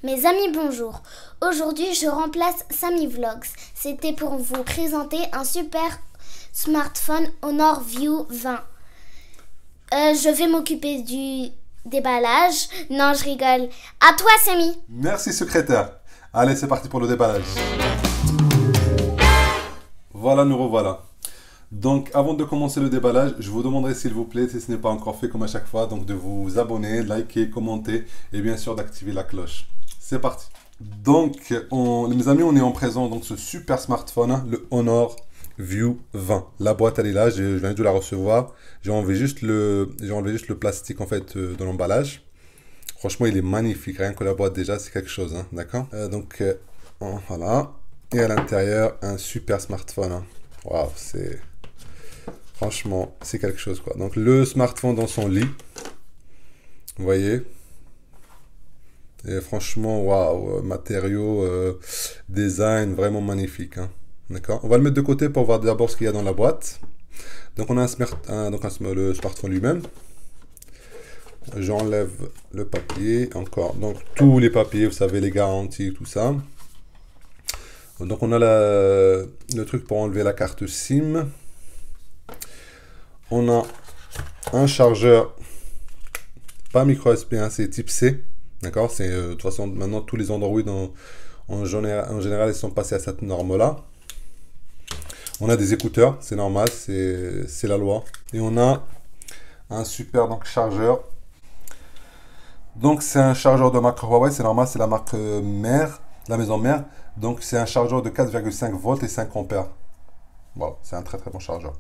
Mes amis, bonjour. Aujourd'hui, je remplace Samy Vlogs. C'était pour vous présenter un super smartphone Honor View 20. Je vais m'occuper du déballage. Non, je rigole. À toi, Samy. Merci, secrétaire. Allez, c'est parti pour le déballage. Voilà, nous revoilà. Donc, avant de commencer le déballage, je vous demanderai s'il vous plaît, si ce n'est pas encore fait comme à chaque fois, donc de vous abonner, liker, commenter et bien sûr d'activer la cloche. C'est parti. Donc, mes amis, on est en présent donc ce super smartphone, hein, le Honor View 20. La boîte, elle est là, je viens de la recevoir. J'ai enlevé juste le plastique en fait de l'emballage. Franchement, il est magnifique. Rien que la boîte déjà, c'est quelque chose, hein, d'accord. Voilà. Et à l'intérieur, un super smartphone. Hein. Waouh, c'est... Franchement, c'est quelque chose, quoi. Donc, le smartphone dans son lit. Vous voyez. Et franchement, waouh, matériaux, design, vraiment magnifique. Hein. D'accord. On va le mettre de côté pour voir d'abord ce qu'il y a dans la boîte. Donc, on a le smartphone lui-même. J'enlève le papier, encore. Donc, tous les papiers, vous savez, les garanties, tout ça. Donc, on a le truc pour enlever la carte SIM. On a un chargeur, pas micro USB, hein, c'est type C. D'accord. C'est de toute façon, maintenant, tous les Android, en général, ils sont passés à cette norme-là. On a des écouteurs, c'est normal, c'est la loi. Et on a un super chargeur. Donc, c'est un chargeur de marque Huawei, c'est normal, c'est la marque mère, la maison mère. Donc, c'est un chargeur de 4,5 volts et 5 ampères. Voilà, c'est un très très bon chargeur.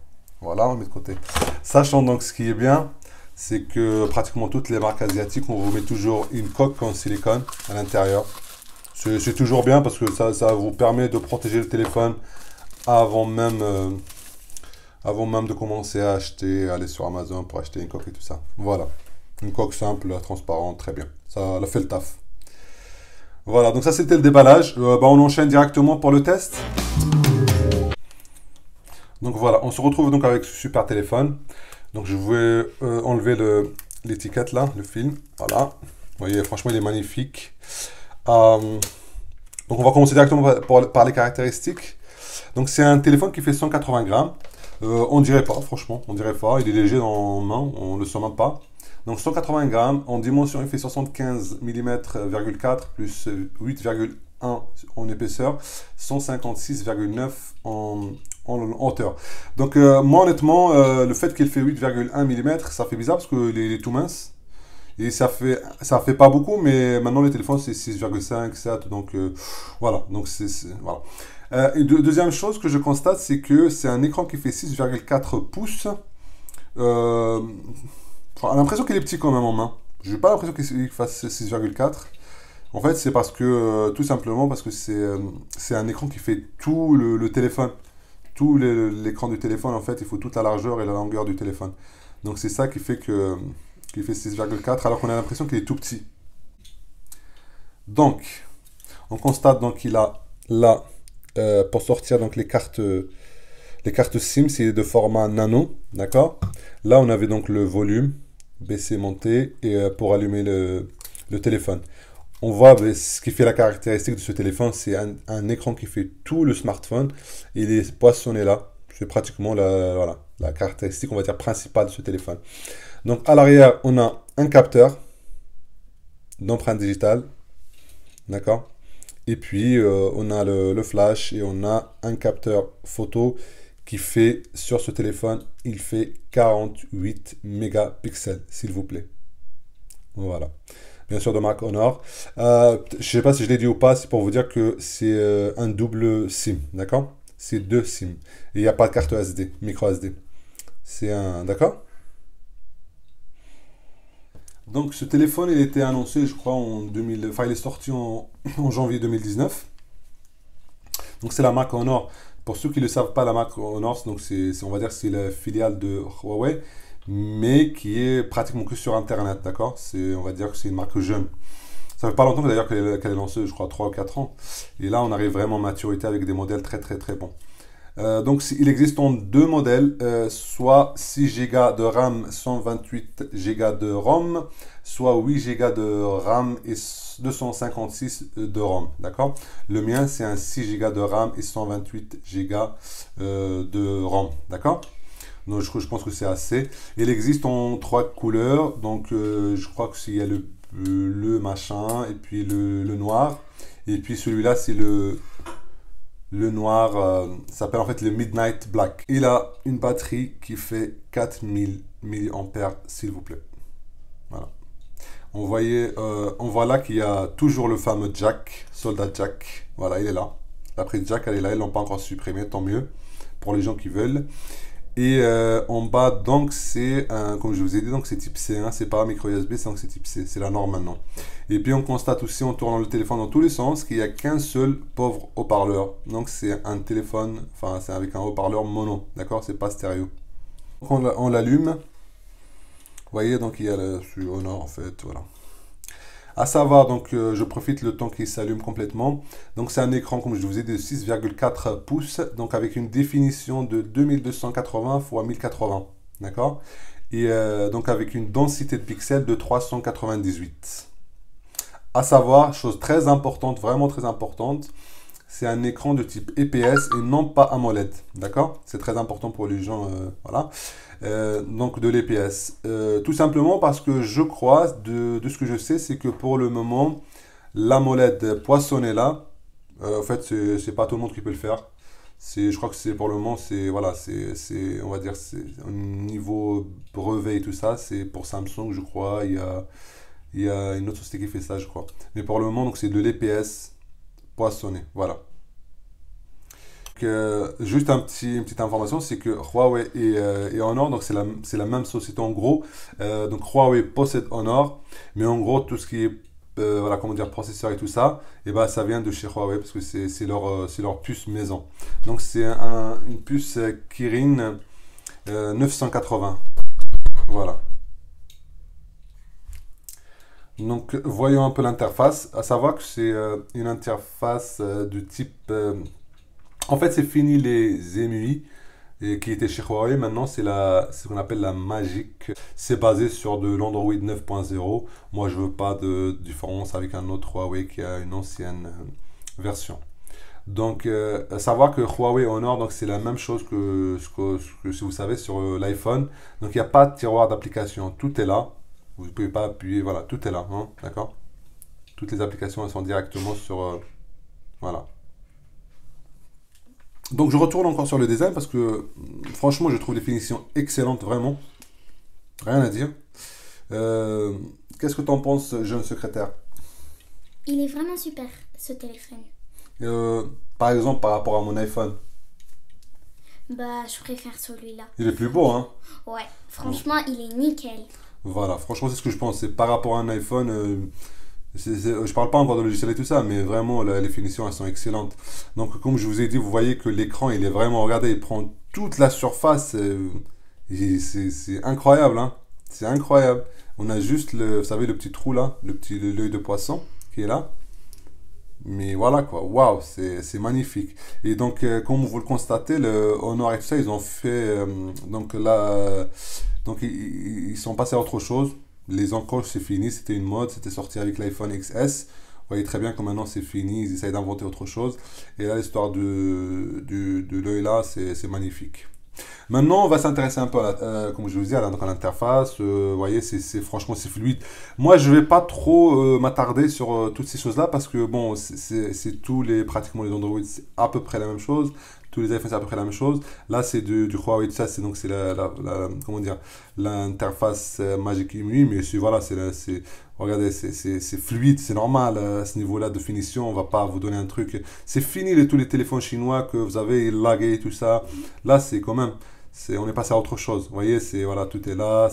Voilà, on met de côté. Sachant donc ce qui est bien, c'est que pratiquement toutes les marques asiatiques, on vous met toujours une coque en silicone à l'intérieur. C'est toujours bien parce que ça vous permet de protéger le téléphone avant même de commencer à aller sur Amazon pour acheter une coque et tout ça. Voilà. Une coque simple, transparente, très bien. Ça fait le taf. Voilà, donc ça c'était le déballage. On enchaîne directement pour le test. Donc voilà, on se retrouve donc avec ce super téléphone. Donc je vais enlever l'étiquette là, le film. Voilà. Vous voyez, franchement il est magnifique. Donc on va commencer directement par les caractéristiques. Donc c'est un téléphone qui fait 180 grammes. On dirait pas, franchement, on dirait pas. Il est léger en main, on ne le sent même pas. Donc 180 grammes, en dimension il fait 75 mm,4 plus 8,1 en épaisseur, 156,9 en hauteur. Donc moi honnêtement, le fait qu'il fait 8,1 mm, ça fait bizarre parce qu'il est tout mince. Et ça fait pas beaucoup, mais maintenant les téléphones c'est 6,5, 7, donc voilà. Donc voilà. Deuxième chose que je constate, c'est que c'est un écran qui fait 6,4 pouces. On a l'impression qu'il est petit quand même en main. Je n'ai pas l'impression qu'il fasse 6,4. En fait, c'est parce que, tout simplement, parce que c'est un écran qui fait tout le téléphone. Tout l'écran du téléphone, en fait, il faut toute la largeur et la longueur du téléphone. Donc, c'est ça qui fait qu'il fait 6,4, alors qu'on a l'impression qu'il est tout petit. Donc, on constate donc qu'il a là, pour sortir donc les cartes SIM, c'est de format nano, d'accord. Là, on avait donc le volume, baissé, monté, et pour allumer le téléphone. On voit ce qui fait la caractéristique de ce téléphone, c'est un écran qui fait tout le smartphone. Il est poinçonné là. C'est pratiquement la caractéristique, on va dire, principale de ce téléphone. Donc, à l'arrière, on a un capteur d'empreinte digitale, d'accord. Et puis, on a le flash et on a un capteur photo qui fait, sur ce téléphone, il fait 48 mégapixels, s'il vous plaît. Voilà. Bien sûr, de marque Honor. Je ne sais pas si je l'ai dit ou pas, c'est pour vous dire que c'est un double SIM, d'accord? C'est deux SIM. Et il n'y a pas de carte SD, micro SD. C'est un... D'accord? Donc, ce téléphone, il était annoncé, je crois, Enfin, il est sorti en janvier 2019. Donc, c'est la marque Honor. Pour ceux qui ne le savent pas, la marque Honor, donc on va dire que c'est la filiale de Huawei, mais qui est pratiquement que sur Internet, d'accord. On va dire que c'est une marque jeune. Ça fait pas longtemps d'ailleurs qu'elle est lancée, je crois 3 ou 4 ans. Et là, on arrive vraiment en maturité avec des modèles très très très bons. Donc il existe en deux modèles, soit 6 Go de RAM, 128 Go de ROM, soit 8 Go de RAM et 256 de ROM, d'accord? Le mien c'est un 6 Go de RAM et 128 Go de ROM, d'accord? Donc je pense que c'est assez. Il existe en trois couleurs, donc je crois que s'il y a le bleu machin, et puis le noir, et puis celui-là c'est le noir, ça s'appelle en fait le Midnight Black. Il a une batterie qui fait 4000 mAh, s'il vous plaît. Voilà. On voit là qu'il y a toujours le fameux jack, soldat jack. Voilà, il est là. La prise jack, elle est là, ils l'ont pas encore supprimé, tant mieux pour les gens qui veulent. Et en bas, donc, c'est, comme je vous ai dit, donc c'est type C, hein, c'est pas micro USB, donc c'est type C, c'est la norme maintenant. Et puis on constate aussi, en tournant le téléphone dans tous les sens, qu'il n'y a qu'un seul pauvre haut-parleur. Donc c'est un téléphone, enfin c'est avec un haut-parleur mono, d'accord, c'est pas stéréo. Donc on l'allume, vous voyez, donc il y a le Honor en fait, voilà. À savoir, donc je profite le temps qu'il s'allume complètement. Donc c'est un écran, comme je vous ai dit, de 6,4 pouces, donc avec une définition de 2280 x 1080, d'accord? Et donc avec une densité de pixels de 398. À savoir, chose très importante, vraiment très importante, c'est un écran de type EPS et non pas AMOLED, d'accord? C'est très important pour les gens, voilà. Donc de l'EPS. Tout simplement parce que je crois, de ce que je sais, c'est que pour le moment, l'AMOLED poissonné là, en fait, c'est pas tout le monde qui peut le faire. Je crois que c'est pour le moment, c'est voilà, on va dire, c'est au niveau brevet et tout ça, c'est pour Samsung, je crois. Il y a une autre société qui fait ça, je crois. Mais pour le moment, donc c'est de l'EPS poissonné, voilà. Juste une petite information, c'est que Huawei et Honor, donc c'est la même société en gros. Donc Huawei possède Honor, mais en gros tout ce qui est voilà, comment dire, processeur et tout ça, et ben ça vient de chez Huawei parce que c'est leur puce maison. Donc c'est une puce Kirin 980. Voilà. Donc voyons un peu l'interface. À savoir que c'est une interface de type en fait, c'est fini les EMUI qui étaient chez Huawei. Maintenant, c'est ce qu'on appelle la Magic. C'est basé sur de l'Android 9.0. Moi, je veux pas de différence avec un autre Huawei qui a une ancienne version. Donc, savoir que Huawei Honor, donc c'est la même chose que si vous savez sur l'iPhone. Donc, il n'y a pas de tiroir d'application. Tout est là. Vous ne pouvez pas appuyer. Voilà, tout est là. Hein, d'accord? Toutes les applications, elles sont directement sur... voilà. Donc je retourne encore sur le design parce que franchement je trouve les finitions excellentes, vraiment. Rien à dire. Qu'est-ce que tu en penses, jeune secrétaire? Il est vraiment super, ce téléphone. Par exemple par rapport à mon iPhone. Bah, je préfère celui-là. Il est plus beau, hein? Ouais, franchement, il est nickel. Voilà, franchement c'est ce que je pense. C'est par rapport à un iPhone... je parle pas encore de logiciel et tout ça, mais vraiment les finitions elles sont excellentes. Donc comme je vous ai dit, vous voyez que l'écran il est vraiment, regardez, il prend toute la surface. C'est incroyable, hein. C'est incroyable. On a juste vous savez, le petit trou là, l'œil de poisson qui est là. Mais voilà quoi, waouh, c'est magnifique. Et donc comme vous le constatez, le Honor et tout ça, ils ont fait donc là, donc ils sont passés à autre chose. Les encoches, c'est fini, c'était une mode, c'était sorti avec l'iPhone XS. Vous voyez très bien que maintenant c'est fini, ils essayent d'inventer autre chose. Et là, l'histoire de l'œil là, c'est magnifique. Maintenant, on va s'intéresser un peu, comme je vous dis, à l'interface. Vous voyez, franchement, c'est fluide. Moi, je vais pas trop m'attarder sur toutes ces choses-là parce que, bon, c'est pratiquement les Android, c'est à peu près la même chose. Tous les iPhones, c'est à peu près la même chose. Là, c'est du Huawei, ça, c'est donc c'est comment dire, l'interface Magic EMUI, mais voilà, regardez, c'est fluide, c'est normal à ce niveau-là de finition. On va pas vous donner un truc. C'est fini tous les téléphones chinois que vous avez lagué et tout ça. Là, c'est quand même, on est passé à autre chose. Vous voyez, voilà, tout est là.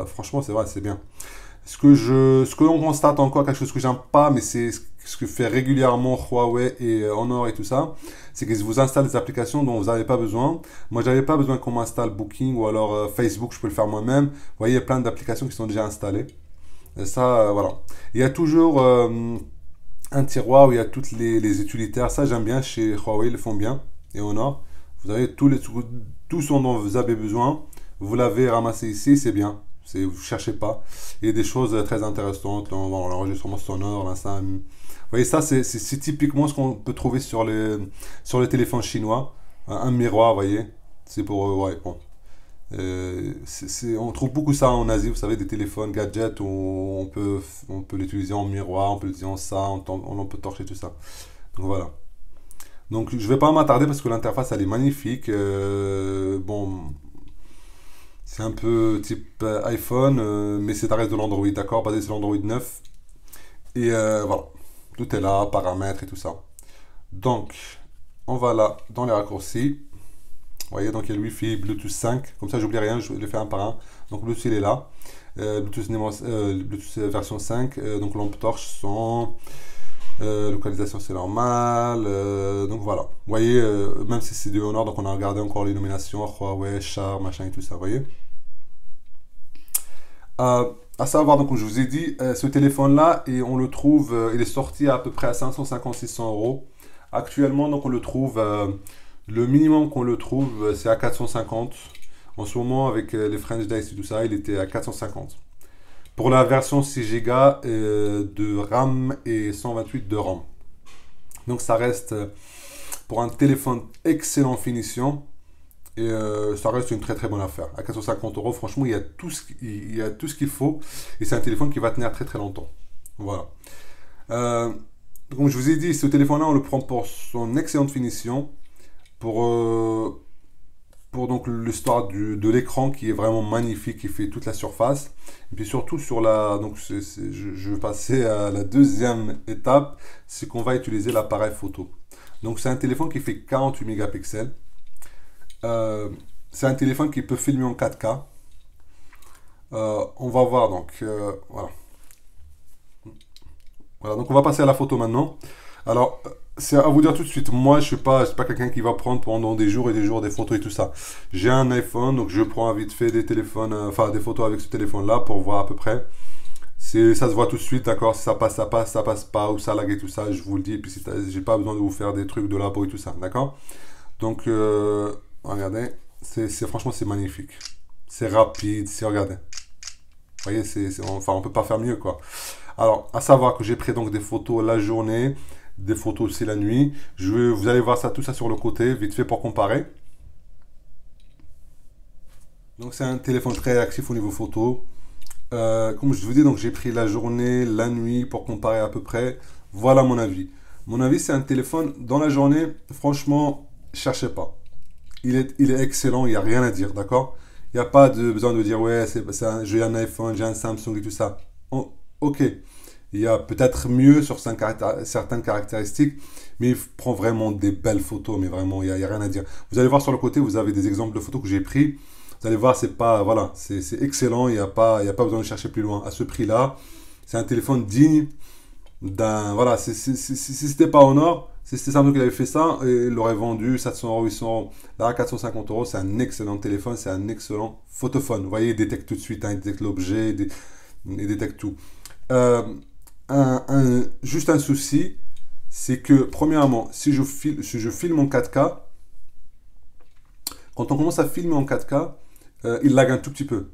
Franchement, c'est vrai, c'est bien. Ce que l'on constate encore, quelque chose que j'aime pas, mais c'est ce que fait régulièrement Huawei et Honor et tout ça, c'est qu'ils vous installent des applications dont vous n'avez pas besoin. Moi, j'avais pas besoin qu'on m'installe Booking ou alors Facebook, je peux le faire moi-même. Vous voyez, il y a plein d'applications qui sont déjà installées. Et ça, voilà. Il y a toujours un tiroir où il y a toutes les utilitaires. Ça, j'aime bien chez Huawei, ils le font bien. Et Honor. Vous avez tout ce dont vous avez besoin. Vous l'avez ramassé ici, c'est bien. Vous ne cherchez pas. Il y a des choses très intéressantes. L'enregistrement sonore, l'instant. Vous voyez, ça, c'est typiquement ce qu'on peut trouver sur les téléphones chinois. Un miroir, vous voyez. C'est pour... ouais, bon. On trouve beaucoup ça en Asie, vous savez, des téléphones, gadgets où on peut l'utiliser en miroir, on peut l'utiliser en ça, on peut torcher tout ça. Donc voilà. Donc je vais pas m'attarder parce que l'interface elle est magnifique. Bon, c'est un peu type iPhone, mais c'est à reste de l'Android, d'accord, basé sur l'Android 9. Et voilà, tout est là, paramètres et tout ça. Donc, on va là dans les raccourcis. Vous voyez, donc il y a le Wi-Fi, Bluetooth 5. Comme ça, j'oublie rien, je le fais un par un. Donc, Bluetooth, il est là. Bluetooth version 5. Donc, lampe torche, son. Localisation, c'est normal. Donc, voilà. Vous voyez, même si c'est du Honor, donc on a regardé encore l'illumination, Huawei, Char, machin et tout ça. Vous voyez. À savoir, donc, comme je vous ai dit, ce téléphone-là, et on le trouve, il est sorti à peu près à 550-600 euros. Actuellement, donc, on le trouve. Le minimum qu'on le trouve, c'est à 450. En ce moment, avec les French Dice et tout ça, il était à 450. Pour la version 6 Go de RAM et 128 de RAM. Donc ça reste pour un téléphone excellent finition. Et ça reste une très très bonne affaire. À 450 euros, franchement, il y a tout ce qu'il faut. Et c'est un téléphone qui va tenir très très longtemps. Voilà. Comme je vous ai dit, ce téléphone-là, on le prend pour son excellente finition. Pour donc l'histoire de l'écran qui est vraiment magnifique, qui fait toute la surface. Et puis surtout sur la... Donc je vais passer à la deuxième étape, c'est qu'on va utiliser l'appareil photo. Donc c'est un téléphone qui fait 48 mégapixels. C'est un téléphone qui peut filmer en 4K. On va voir donc... voilà. Voilà, donc on va passer à la photo maintenant. Alors... c'est à vous dire tout de suite, moi je suis pas quelqu'un qui va prendre pendant des jours et des jours des photos et tout ça. J'ai un iPhone, donc je prends vite fait des téléphones, des photos avec ce téléphone-là pour voir à peu près. Ça se voit tout de suite, d'accord, si ça passe pas, ou ça lag et tout ça, je vous le dis, et puis j'ai pas besoin de vous faire des trucs de labo et tout ça, d'accord. Donc, regardez, franchement c'est magnifique. C'est rapide, regardez. Vous voyez, enfin on peut pas faire mieux quoi. Alors, à savoir que j'ai pris donc des photos la journée, des photos aussi la nuit. Vous allez voir ça, tout ça sur le côté, vite fait pour comparer. Donc c'est un téléphone très actif au niveau photo. Comme je vous dis, donc j'ai pris la journée, la nuit pour comparer à peu près. Voilà mon avis. Mon avis, c'est un téléphone dans la journée, franchement, cherchez pas. Il est excellent, il n'y a rien à dire, d'accord? Il n'y a pas besoin de dire, ouais, j'ai un iPhone, j'ai un Samsung et tout ça. Ok. Il y a peut-être mieux sur certaines caractéristiques, mais il prend vraiment des belles photos, mais vraiment, il n'y a rien à dire. Vous allez voir sur le côté, vous avez des exemples de photos que j'ai pris. Vous allez voir, voilà, c'est excellent, il n'y a pas besoin de chercher plus loin. À ce prix-là, c'est un téléphone digne voilà, si c'était pas Honor, si c'était Samsung qui avait fait ça, il l'aurait vendu 700 euros, 800 euros. Là, à 450 euros, c'est un excellent téléphone, c'est un excellent photophone. Vous voyez, il détecte tout de suite, hein, il détecte l'objet, il détecte tout. Juste un souci, c'est que premièrement, si je filme en 4K, quand on commence à filmer en 4K, il lag un tout petit peu.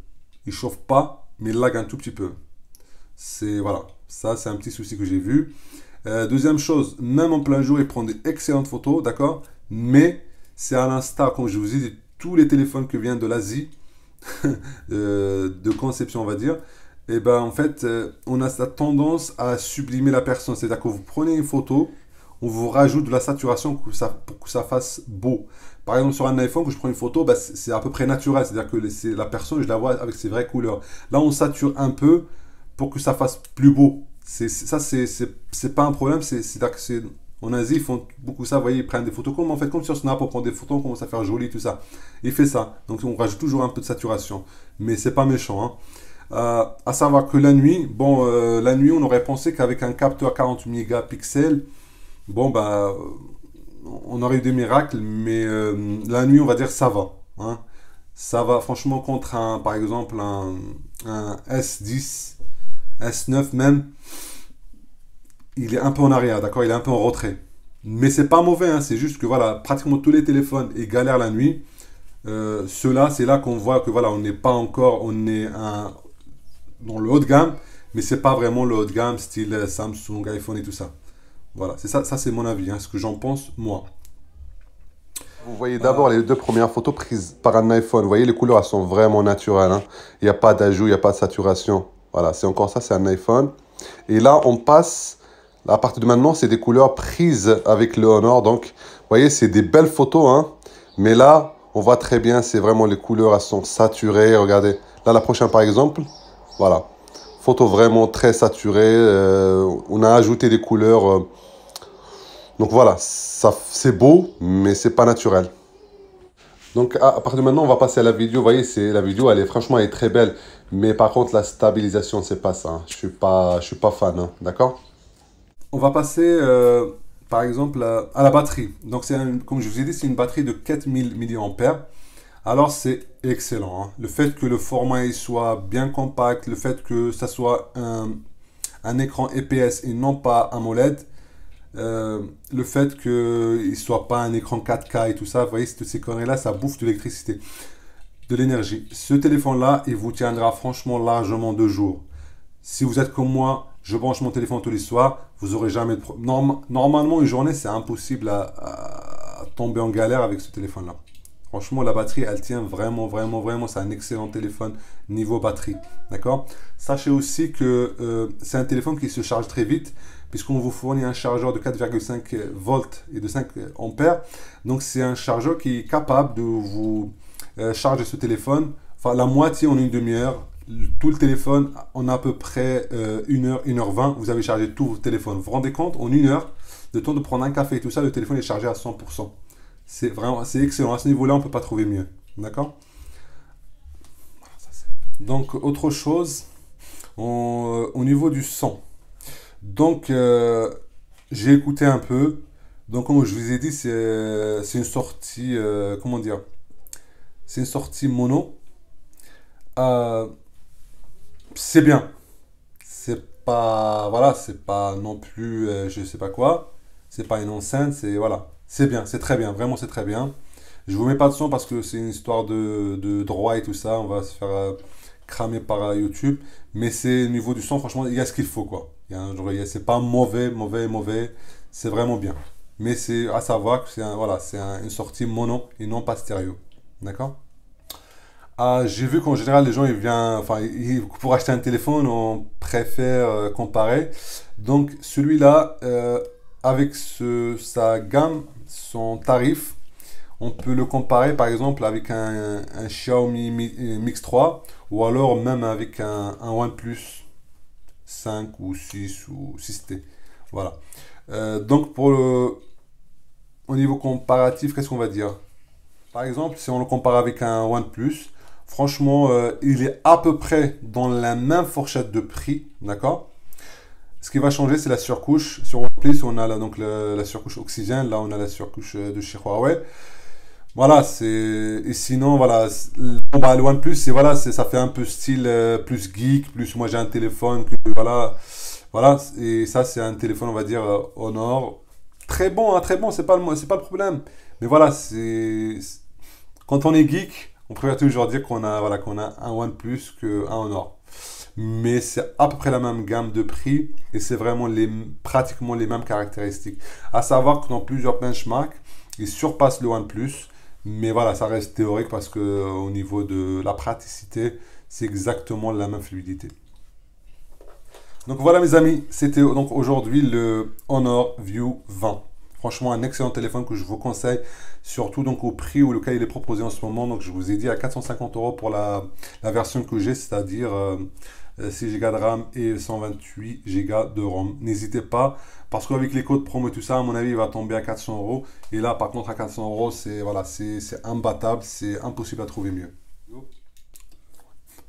Il chauffe pas, mais il lag un tout petit peu. Voilà, ça c'est un petit souci que j'ai vu. Deuxième chose, même en plein jour, il prend des excellentes photos, d'accord, mais c'est à l'instar, comme je vous ai dit, tous les téléphones qui viennent de l'Asie, de conception on va dire. Et ben en fait, on a cette tendance à sublimer la personne. C'est-à-dire que vous prenez une photo, on vous rajoute de la saturation pour que ça fasse beau. Par exemple, sur un iPhone, quand je prends une photo, ben, c'est à peu près naturel. C'est-à-dire que la personne, je la vois avec ses vraies couleurs. Là, on sature un peu pour que ça fasse plus beau. Ça, c'est pas un problème. C'est-à-dire que en Asie, ils font beaucoup ça. Vous voyez, ils prennent des photos comme sur Snap, on prend des photos, on commence à faire joli, tout ça. Il fait ça. Donc, on rajoute toujours un peu de saturation. Mais c'est pas méchant, hein. À savoir que la nuit, la nuit, on aurait pensé qu'avec un capteur 48 mégapixels, on aurait eu des miracles, mais la nuit, on va dire ça va, hein. Ça va, franchement, contre par exemple, un S10, S9 même, il est un peu en arrière, d'accord, il est un peu en retrait. Mais c'est pas mauvais, hein, c'est juste que voilà, pratiquement tous les téléphones ils galèrent la nuit. Ceux-là, c'est là qu'on voit que voilà, on n'est pas encore, dans le haut de gamme, mais c'est pas vraiment le haut de gamme, style Samsung, iPhone et tout ça. Voilà, c'est ça, ça c'est mon avis, hein, ce que j'en pense moi. Vous voyez d'abord les deux premières photos prises par un iPhone. Vous voyez, les couleurs, elles sont vraiment naturelles, hein. Il n'y a pas d'ajout, il n'y a pas de saturation. Voilà, c'est encore ça, c'est un iPhone. Et là, on passe, à partir de maintenant, c'est des couleurs prises avec le Honor. Donc, vous voyez, c'est des belles photos, hein. Mais là, on voit très bien, c'est vraiment les couleurs, elles sont saturées. Regardez, là, la prochaine, par exemple, voilà. Photo vraiment très saturée. On a ajouté des couleurs. Donc voilà, ça, c'est beau, mais c'est pas naturel. Donc à partir de maintenant, on va passer à la vidéo. Vous voyez, la vidéo, franchement, elle est très belle. Mais par contre, la stabilisation, c'est pas ça, hein. Je suis pas fan, hein, d'accord? On va passer, par exemple, à la batterie. Donc, comme je vous ai dit, c'est une batterie de 4000 mAh. Alors, c'est excellent, hein. Le fait que le format il soit bien compact, le fait que ça soit un écran IPS et non pas AMOLED, le fait qu'il ne soit pas un écran 4K et tout ça, vous voyez, toutes ces conneries-là, ça bouffe de l'électricité, de l'énergie. Ce téléphone-là, il vous tiendra franchement largement 2 jours. Si vous êtes comme moi, je branche mon téléphone tous les soirs, vous n'aurez jamais de problème. Normalement, une journée, c'est impossible à tomber en galère avec ce téléphone-là. Franchement, la batterie, elle tient vraiment, vraiment, vraiment. C'est un excellent téléphone niveau batterie. D'accord? Sachez aussi que c'est un téléphone qui se charge très vite, puisqu'on vous fournit un chargeur de 4,5 volts et de 5 ampères. Donc, c'est un chargeur qui est capable de vous charger ce téléphone. Enfin, la moitié en une demi-heure. Tout le téléphone, en à peu près 1h, 1h20, vous avez chargé tout votre téléphone. Vous vous rendez compte, en 1 heure, le temps de prendre un café et tout ça, le téléphone est chargé à 100%. C'est vraiment, c'est excellent. À ce niveau-là, on ne peut pas trouver mieux. D'accord? Donc, autre chose, au niveau du son. Donc, j'ai écouté un peu. Donc, comme je vous ai dit, c'est une sortie, comment dire? C'est une sortie mono. Euh, c'est bien. C'est pas, voilà, c'est pas non plus, je sais pas quoi. C'est pas une enceinte, c'est, voilà. C'est bien, c'est très bien, vraiment c'est très bien. Je vous mets pas de son parce que c'est une histoire de droit et tout ça. On va se faire cramer par YouTube. Mais c'est au niveau du son, franchement, il y a ce qu'il faut, quoi. C'est pas mauvais, mauvais, mauvais. C'est vraiment bien. Mais c'est à savoir que voilà, une sortie mono et non pas stéréo. D'accord? J'ai vu qu'en général, les gens, ils viennent, enfin, pour acheter un téléphone, on préfère comparer. Donc, celui-là, avec sa gamme, son tarif, on peut le comparer par exemple avec un Xiaomi Mix 3 ou alors même avec un OnePlus 5 ou 6 ou 6T. Voilà. Donc, au niveau comparatif, qu'est-ce qu'on va dire? Par exemple, si on le compare avec un OnePlus, franchement, il est à peu près dans la même fourchette de prix, d'accord? Ce qui va changer, c'est la surcouche. Sur OnePlus, on a donc la surcouche Oxygène, là on a la surcouche de chez Huawei. Voilà, et sinon, voilà, bon, bah, le OnePlus, voilà, ça fait un peu style plus geek, plus moi j'ai un téléphone, voilà, voilà, et ça c'est un téléphone, on va dire, Honor. Très bon, hein, très bon, c'est pas le problème. Mais voilà, quand on est geek, on préfère toujours dire voilà, qu'on a un OnePlus qu'un Honor. Mais c'est à peu près la même gamme de prix et c'est vraiment pratiquement les mêmes caractéristiques. À savoir que dans plusieurs benchmarks, ils surpassent le OnePlus. Mais voilà, ça reste théorique parce que au niveau de la praticité, c'est exactement la même fluidité. Donc voilà mes amis, c'était donc aujourd'hui le Honor View 20. Franchement, un excellent téléphone que je vous conseille, surtout donc au prix auquel il est proposé en ce moment. Donc je vous ai dit à 450 € pour la version que j'ai, c'est-à-dire 6 Go de RAM et 128 Go de ROM. N'hésitez pas, parce qu'avec les codes promo et tout ça, à mon avis, il va tomber à 400 €. Et là, par contre, à 400 €, voilà, c'est imbattable, c'est impossible à trouver mieux.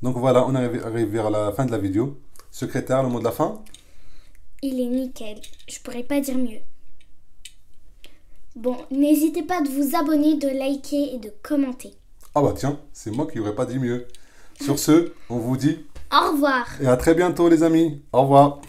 Donc voilà, on arrive vers la fin de la vidéo. Secrétaire, le mot de la fin? Il est nickel, je pourrais pas dire mieux. Bon, n'hésitez pas de vous abonner, de liker et de commenter. Ah bah tiens, c'est moi qui n'aurais pas dit mieux. Sur ce, on vous dit au revoir. Et à très bientôt les amis. Au revoir.